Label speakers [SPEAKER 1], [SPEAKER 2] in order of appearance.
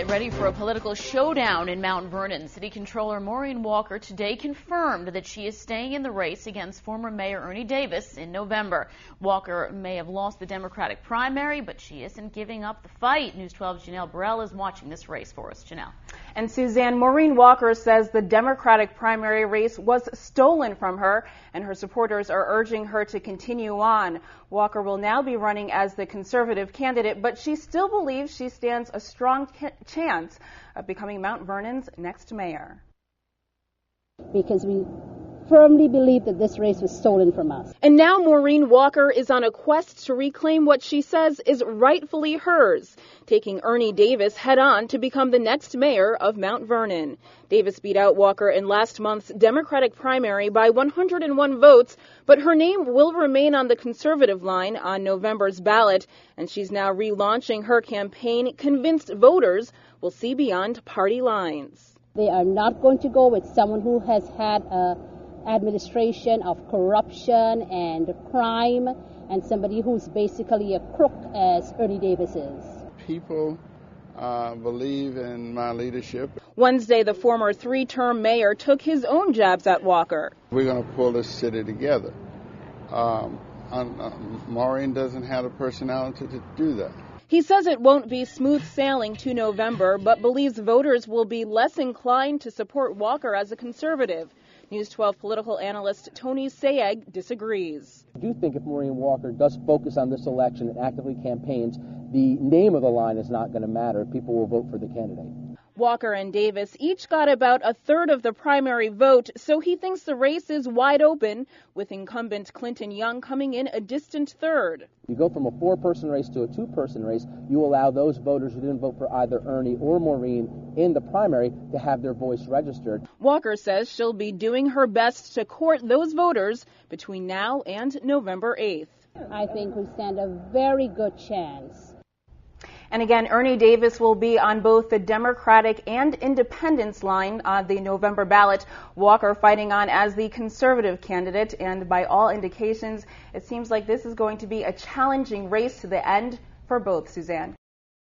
[SPEAKER 1] get ready for a political showdown in Mt Vernon. City Controller Maureen Walker today confirmed that she is staying in the race against former Mayor Ernie Davis in November. Walker may have lost the Democratic primary, but she isn't giving up the fight. News 12's Janelle Burrell is watching this race for us. Janelle.
[SPEAKER 2] And Suzanne, Maureen Walker says the Democratic primary race was stolen from her, and her supporters are urging her to continue on. Walker will now be running as the conservative candidate, but she still believes she stands a strong chance of becoming Mt Vernon's next mayor.
[SPEAKER 3] Because we firmly believe that this race was stolen from us.
[SPEAKER 2] And now Maureen Walker is on a quest to reclaim what she says is rightfully hers, taking Ernie Davis head-on to become the next mayor of Mt Vernon. Davis beat out Walker in last month's Democratic primary by 101 votes, but her name will remain on the conservative line on November's ballot, and she's now relaunching her campaign, convinced voters will see beyond party lines.
[SPEAKER 3] They are not going to go with someone who has had a administration of corruption and crime, and somebody who's basically a crook as Ernie Davis is.
[SPEAKER 4] People believe in my leadership.
[SPEAKER 2] Wednesday, the former three-term mayor took his own jabs at Walker.
[SPEAKER 4] We're going to pull this city together. Maureen doesn't have the personality to do that.
[SPEAKER 2] He says it won't be smooth sailing to November, but believes voters will be less inclined to support Walker as a conservative. News 12 political analyst Tony Sayegh disagrees.
[SPEAKER 5] I do think if Maureen Walker does focus on this election and actively campaigns, the name of the line is not going to matter. People will vote for the candidate.
[SPEAKER 2] Walker and Davis each got about a third of the primary vote, so he thinks the race is wide open, with incumbent Clinton Young coming in a distant third.
[SPEAKER 5] You go from a four-person race to a two-person race, you allow those voters who didn't vote for either Ernie or Maureen in the primary to have their voice registered.
[SPEAKER 2] Walker says she'll be doing her best to court those voters between now and November 8th.
[SPEAKER 3] I think we stand a very good chance.
[SPEAKER 2] And again, Ernie Davis will be on both the Democratic and Independence line on the November ballot. Walker fighting on as the conservative candidate, and by all indications, it seems like this is going to be a challenging race to the end for both. Suzanne.